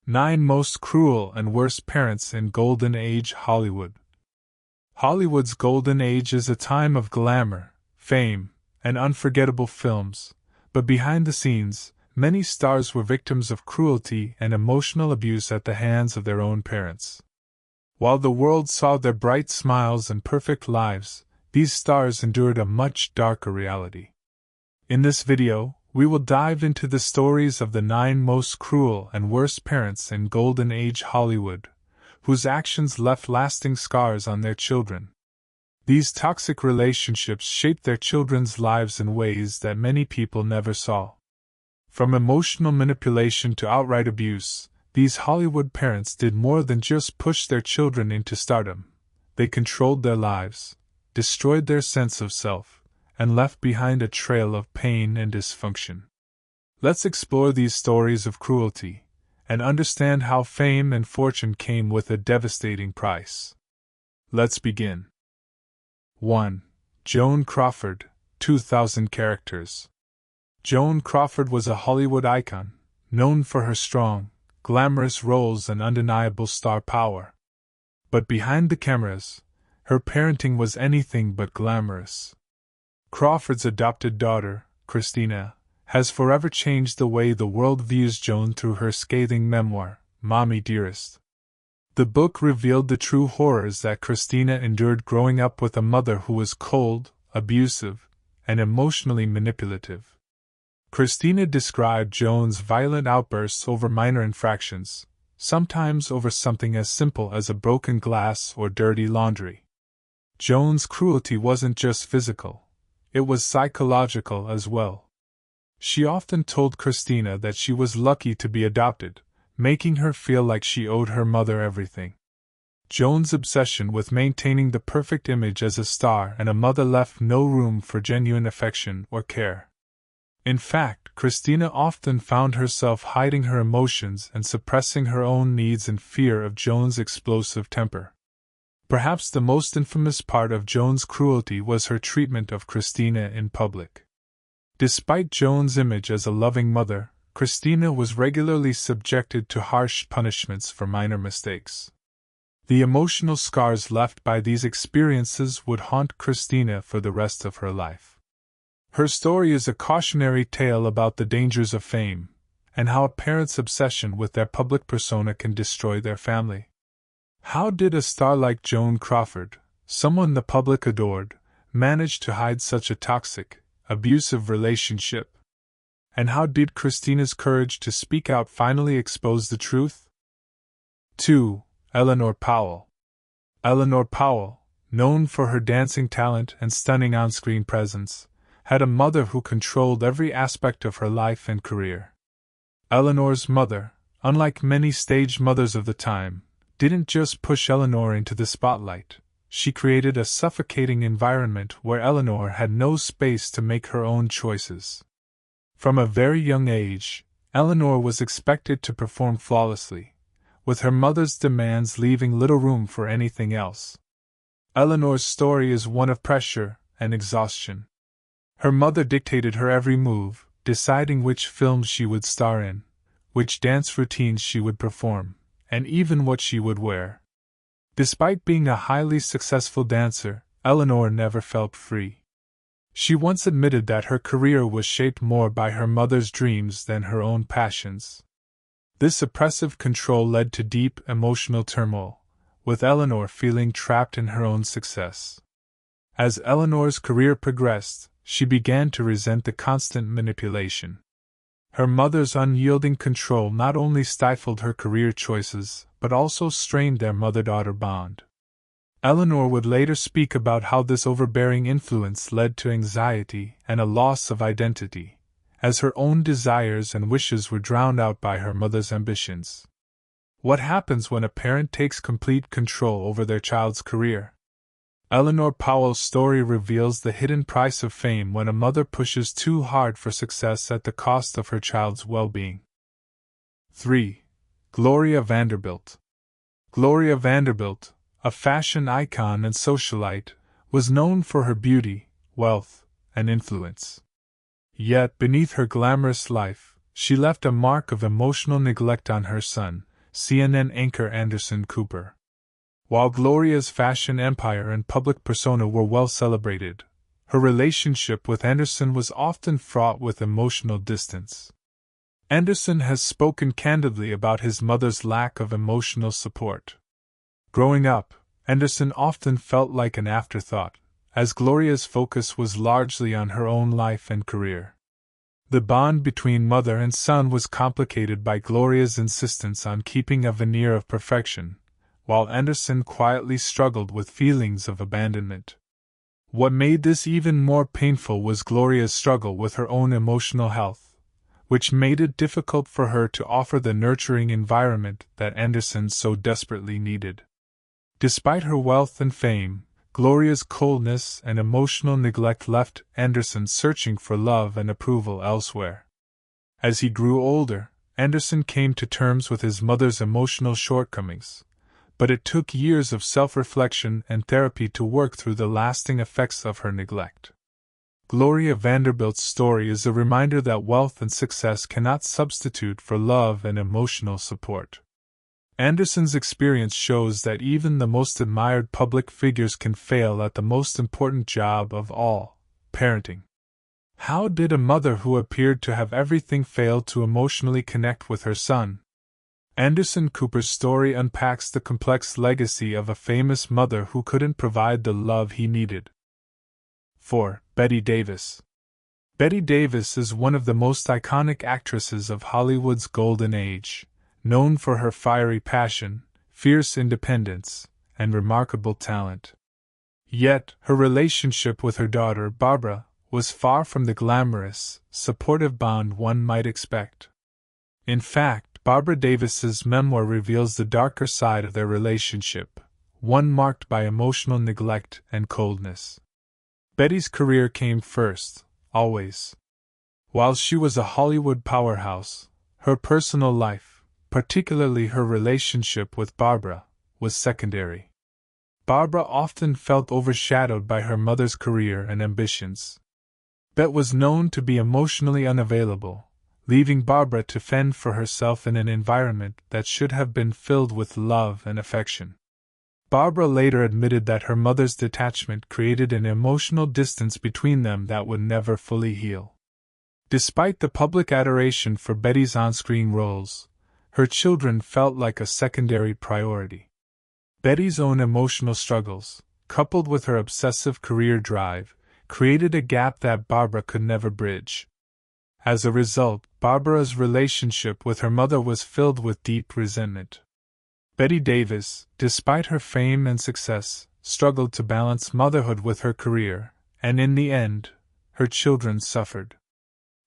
9 Most Cruel and Worst Parents in Golden Age Hollywood. Hollywood's golden age is a time of glamour, fame, and unforgettable films, but behind the scenes, many stars were victims of cruelty and emotional abuse at the hands of their own parents. While the world saw their bright smiles and perfect lives, these stars endured a much darker reality. In this video, we will dive into the stories of the 9 most cruel and worst parents in Golden Age Hollywood, whose actions left lasting scars on their children. These toxic relationships shaped their children's lives in ways that many people never saw. From emotional manipulation to outright abuse, these Hollywood parents did more than just push their children into stardom. They controlled their lives, destroyed their sense of self, and left behind a trail of pain and dysfunction. Let's explore these stories of cruelty, and understand how fame and fortune came with a devastating price. Let's begin. 1. Joan Crawford, 2000 characters. Joan Crawford was a Hollywood icon, known for her strong, glamorous roles and undeniable star power. But behind the cameras, her parenting was anything but glamorous. Crawford's adopted daughter, Christina, has forever changed the way the world views Joan through her scathing memoir, Mommy Dearest. The book revealed the true horrors that Christina endured growing up with a mother who was cold, abusive, and emotionally manipulative. Christina described Joan's violent outbursts over minor infractions, sometimes over something as simple as a broken glass or dirty laundry. Joan's cruelty wasn't just physical. It was psychological as well. She often told Christina that she was lucky to be adopted, making her feel like she owed her mother everything. Joan's obsession with maintaining the perfect image as a star and a mother left no room for genuine affection or care. In fact, Christina often found herself hiding her emotions and suppressing her own needs in fear of Joan's explosive temper. Perhaps the most infamous part of Joan's cruelty was her treatment of Christina in public. Despite Joan's image as a loving mother, Christina was regularly subjected to harsh punishments for minor mistakes. The emotional scars left by these experiences would haunt Christina for the rest of her life. Her story is a cautionary tale about the dangers of fame, and how a parent's obsession with their public persona can destroy their family. How did a star like Joan Crawford, someone the public adored, manage to hide such a toxic, abusive relationship? And how did Christina's courage to speak out finally expose the truth? 2. Eleanor Powell. Eleanor Powell, known for her dancing talent and stunning on-screen presence, had a mother who controlled every aspect of her life and career. Eleanor's mother, unlike many stage mothers of the time, didn't just push Eleanor into the spotlight. She created a suffocating environment where Eleanor had no space to make her own choices. From a very young age, Eleanor was expected to perform flawlessly, with her mother's demands leaving little room for anything else. Eleanor's story is one of pressure and exhaustion. Her mother dictated her every move, deciding which films she would star in, which dance routines she would perform, and even what she would wear. Despite being a highly successful dancer, Eleanor never felt free. She once admitted that her career was shaped more by her mother's dreams than her own passions. This oppressive control led to deep emotional turmoil, with Eleanor feeling trapped in her own success. As Eleanor's career progressed, she began to resent the constant manipulation. Her mother's unyielding control not only stifled her career choices, but also strained their mother-daughter bond. Eleanor would later speak about how this overbearing influence led to anxiety and a loss of identity, as her own desires and wishes were drowned out by her mother's ambitions. What happens when a parent takes complete control over their child's career? Eleanor Powell's story reveals the hidden price of fame when a mother pushes too hard for success at the cost of her child's well-being. 3. Gloria Vanderbilt. Gloria Vanderbilt, a fashion icon and socialite, was known for her beauty, wealth, and influence. Yet beneath her glamorous life, she left a mark of emotional neglect on her son, CNN anchor Anderson Cooper. While Gloria's fashion empire and public persona were well celebrated, her relationship with Anderson was often fraught with emotional distance. Anderson has spoken candidly about his mother's lack of emotional support. Growing up, Anderson often felt like an afterthought, as Gloria's focus was largely on her own life and career. The bond between mother and son was complicated by Gloria's insistence on keeping a veneer of perfection, while Anderson quietly struggled with feelings of abandonment. What made this even more painful was Gloria's struggle with her own emotional health, which made it difficult for her to offer the nurturing environment that Anderson so desperately needed. Despite her wealth and fame, Gloria's coldness and emotional neglect left Anderson searching for love and approval elsewhere. As he grew older, Anderson came to terms with his mother's emotional shortcomings, but it took years of self-reflection and therapy to work through the lasting effects of her neglect. Gloria Vanderbilt's story is a reminder that wealth and success cannot substitute for love and emotional support. Anderson's experience shows that even the most admired public figures can fail at the most important job of all, parenting. How did a mother who appeared to have everything fail to emotionally connect with her son? Anderson Cooper's story unpacks the complex legacy of a famous mother who couldn't provide the love he needed. 4. Bette Davis. Bette Davis is one of the most iconic actresses of Hollywood's golden age, known for her fiery passion, fierce independence, and remarkable talent. Yet, her relationship with her daughter, Barbara, was far from the glamorous, supportive bond one might expect. In fact, Barbara Davis's memoir reveals the darker side of their relationship, one marked by emotional neglect and coldness. Betty's career came first, always. While she was a Hollywood powerhouse, her personal life, particularly her relationship with Barbara, was secondary. Barbara often felt overshadowed by her mother's career and ambitions. Bette was known to be emotionally unavailable, leaving Barbara to fend for herself in an environment that should have been filled with love and affection. Barbara later admitted that her mother's detachment created an emotional distance between them that would never fully heal. Despite the public adoration for Betty's on-screen roles, her children felt like a secondary priority. Betty's own emotional struggles, coupled with her obsessive career drive, created a gap that Barbara could never bridge. As a result, Barbara's relationship with her mother was filled with deep resentment. Bette Davis, despite her fame and success, struggled to balance motherhood with her career, and in the end, her children suffered.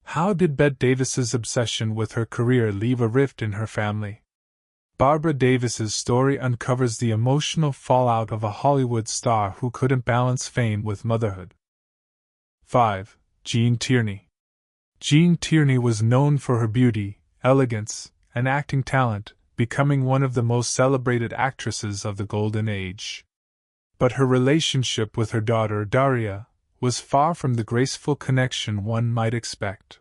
How did Bette Davis's obsession with her career leave a rift in her family? Barbara Davis's story uncovers the emotional fallout of a Hollywood star who couldn't balance fame with motherhood. 5. Jean Tierney. Jean Tierney was known for her beauty, elegance, and acting talent, becoming one of the most celebrated actresses of the Golden Age. But her relationship with her daughter Daria was far from the graceful connection one might expect.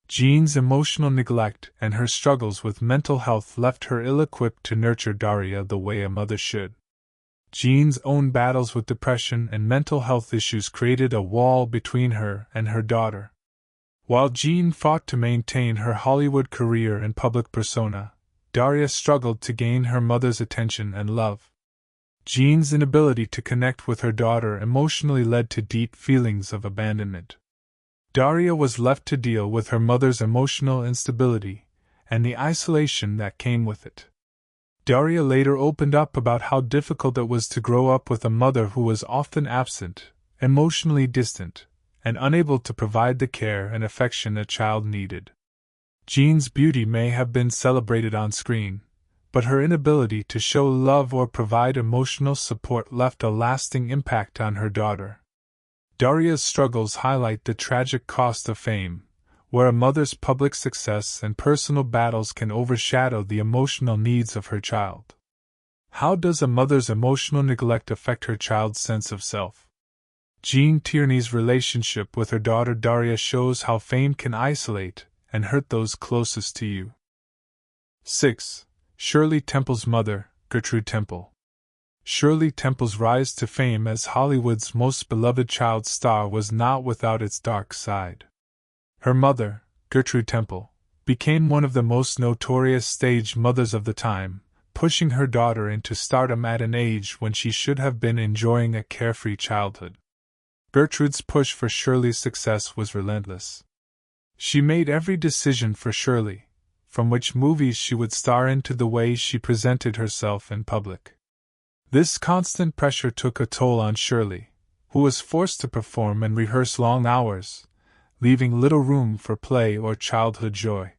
Jean's emotional neglect and her struggles with mental health left her ill-equipped to nurture Daria the way a mother should. Jean's own battles with depression and mental health issues created a wall between her and her daughter. While Jean fought to maintain her Hollywood career and public persona, Daria struggled to gain her mother's attention and love. Jean's inability to connect with her daughter emotionally led to deep feelings of abandonment. Daria was left to deal with her mother's emotional instability and the isolation that came with it. Daria later opened up about how difficult it was to grow up with a mother who was often absent, emotionally distant, and unable to provide the care and affection a child needed. Jean's beauty may have been celebrated on screen, but her inability to show love or provide emotional support left a lasting impact on her daughter. Daria's struggles highlight the tragic cost of fame, where a mother's public success and personal battles can overshadow the emotional needs of her child. How does a mother's emotional neglect affect her child's sense of self? Jean Tierney's relationship with her daughter Daria shows how fame can isolate and hurt those closest to you. 6. Shirley Temple's mother, Gertrude Temple. Shirley Temple's rise to fame as Hollywood's most beloved child star was not without its dark side. Her mother, Gertrude Temple, became one of the most notorious stage mothers of the time, pushing her daughter into stardom at an age when she should have been enjoying a carefree childhood. Gertrude's push for Shirley's success was relentless. She made every decision for Shirley, from which movies she would star in to the way she presented herself in public. This constant pressure took a toll on Shirley, who was forced to perform and rehearse long hours, leaving little room for play or childhood joy.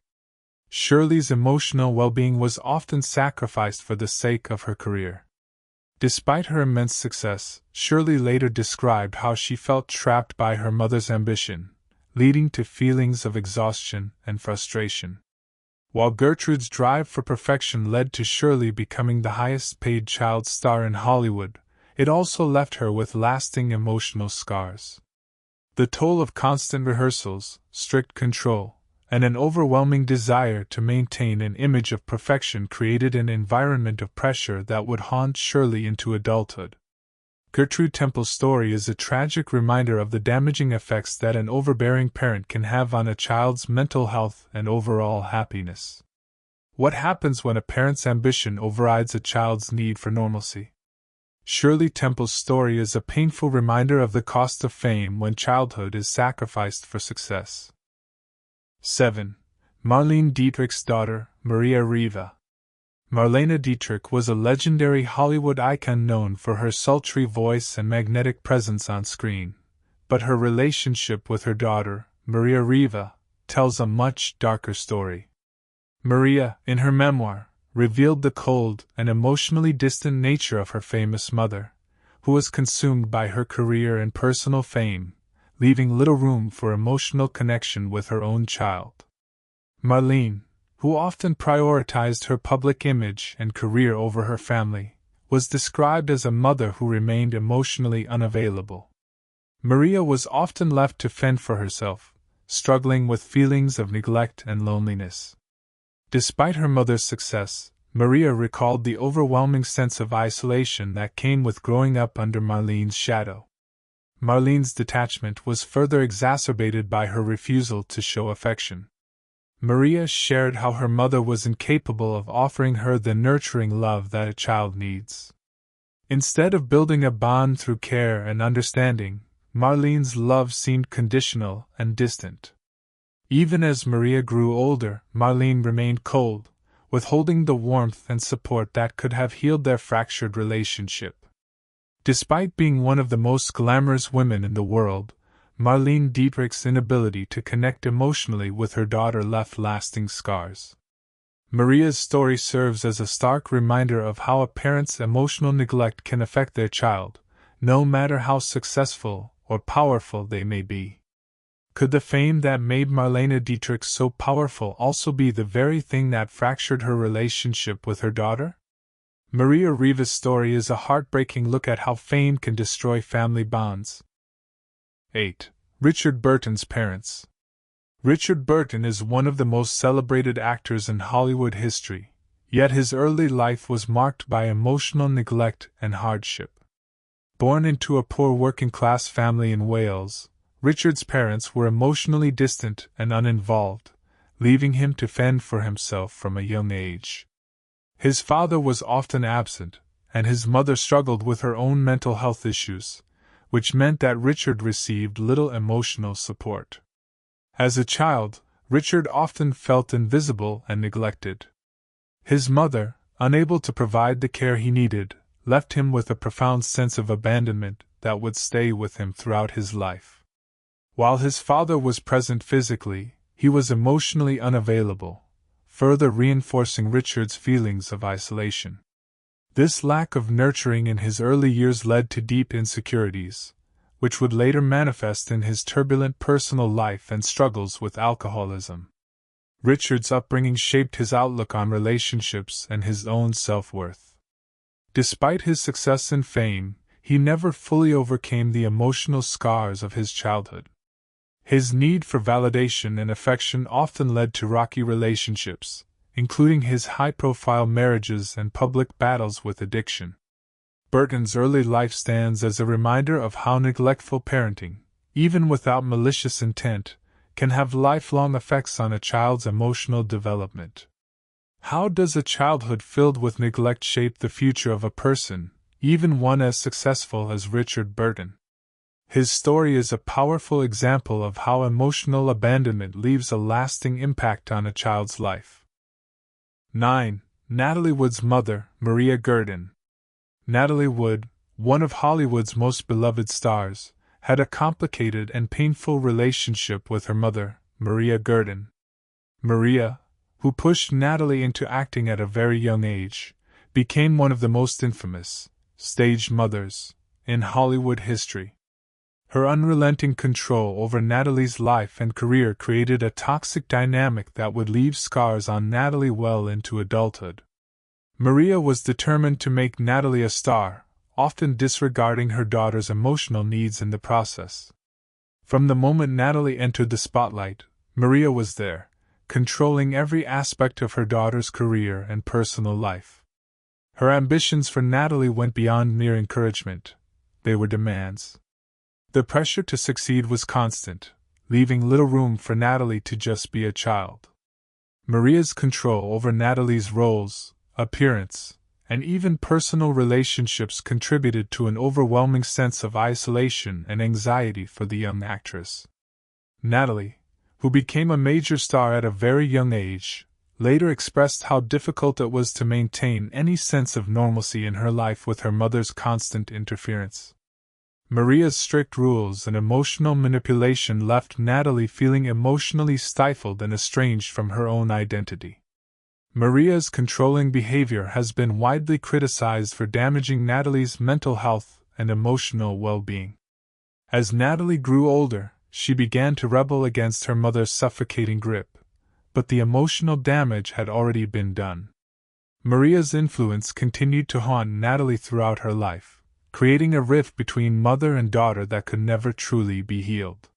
Shirley's emotional well-being was often sacrificed for the sake of her career. Despite her immense success, Shirley later described how she felt trapped by her mother's ambition, leading to feelings of exhaustion and frustration. While Gertrude's drive for perfection led to Shirley becoming the highest-paid child star in Hollywood, it also left her with lasting emotional scars. The toll of constant rehearsals, strict control, and an overwhelming desire to maintain an image of perfection created an environment of pressure that would haunt Shirley into adulthood. Gertrude Temple's story is a tragic reminder of the damaging effects that an overbearing parent can have on a child's mental health and overall happiness. What happens when a parent's ambition overrides a child's need for normalcy? Shirley Temple's story is a painful reminder of the cost of fame when childhood is sacrificed for success. 7. Marlene Dietrich's daughter, Maria Riva. Marlene Dietrich was a legendary Hollywood icon known for her sultry voice and magnetic presence on screen, but her relationship with her daughter, Maria Riva, tells a much darker story. Maria, in her memoir, revealed the cold and emotionally distant nature of her famous mother, who was consumed by her career and personal fame, leaving little room for emotional connection with her own child. Marlene, who often prioritized her public image and career over her family, was described as a mother who remained emotionally unavailable. Maria was often left to fend for herself, struggling with feelings of neglect and loneliness. Despite her mother's success, Maria recalled the overwhelming sense of isolation that came with growing up under Marlene's shadow. Marlene's detachment was further exacerbated by her refusal to show affection. Maria shared how her mother was incapable of offering her the nurturing love that a child needs. Instead of building a bond through care and understanding, Marlene's love seemed conditional and distant. Even as Maria grew older, Marlene remained cold, withholding the warmth and support that could have healed their fractured relationship. Despite being one of the most glamorous women in the world, Marlene Dietrich's inability to connect emotionally with her daughter left lasting scars. Maria's story serves as a stark reminder of how a parent's emotional neglect can affect their child, no matter how successful or powerful they may be. Could the fame that made Marlene Dietrich so powerful also be the very thing that fractured her relationship with her daughter? Maria Riva's story is a heartbreaking look at how fame can destroy family bonds. 8. Richard Burton's parents. Richard Burton is one of the most celebrated actors in Hollywood history, yet his early life was marked by emotional neglect and hardship. Born into a poor working-class family in Wales, Richard's parents were emotionally distant and uninvolved, leaving him to fend for himself from a young age. His father was often absent, and his mother struggled with her own mental health issues, which meant that Richard received little emotional support. As a child, Richard often felt invisible and neglected. His mother, unable to provide the care he needed, left him with a profound sense of abandonment that would stay with him throughout his life. While his father was present physically, he was emotionally unavailable, further reinforcing Richard's feelings of isolation. This lack of nurturing in his early years led to deep insecurities, which would later manifest in his turbulent personal life and struggles with alcoholism. Richard's upbringing shaped his outlook on relationships and his own self-worth. Despite his success and fame, he never fully overcame the emotional scars of his childhood. His need for validation and affection often led to rocky relationships, including his high-profile marriages and public battles with addiction. Burton's early life stands as a reminder of how neglectful parenting, even without malicious intent, can have lifelong effects on a child's emotional development. How does a childhood filled with neglect shape the future of a person, even one as successful as Richard Burton? His story is a powerful example of how emotional abandonment leaves a lasting impact on a child's life. 9. Natalie Wood's mother, Maria Gurdon. Natalie Wood, one of Hollywood's most beloved stars, had a complicated and painful relationship with her mother, Maria Gurdon. Maria, who pushed Natalie into acting at a very young age, became one of the most infamous stage mothers in Hollywood history. Her unrelenting control over Natalie's life and career created a toxic dynamic that would leave scars on Natalie well into adulthood. Maria was determined to make Natalie a star, often disregarding her daughter's emotional needs in the process. From the moment Natalie entered the spotlight, Maria was there, controlling every aspect of her daughter's career and personal life. Her ambitions for Natalie went beyond mere encouragement; they were demands. The pressure to succeed was constant, leaving little room for Natalie to just be a child. Maria's control over Natalie's roles, appearance, and even personal relationships contributed to an overwhelming sense of isolation and anxiety for the young actress. Natalie, who became a major star at a very young age, later expressed how difficult it was to maintain any sense of normalcy in her life with her mother's constant interference. Maria's strict rules and emotional manipulation left Natalie feeling emotionally stifled and estranged from her own identity. Maria's controlling behavior has been widely criticized for damaging Natalie's mental health and emotional well-being. As Natalie grew older, she began to rebel against her mother's suffocating grip, but the emotional damage had already been done. Maria's influence continued to haunt Natalie throughout her life, creating a rift between mother and daughter that could never truly be healed.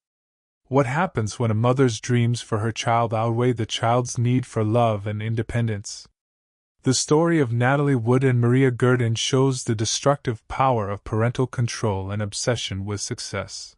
What happens when a mother's dreams for her child outweigh the child's need for love and independence? The story of Natalie Wood and Maria Gurdon shows the destructive power of parental control and obsession with success.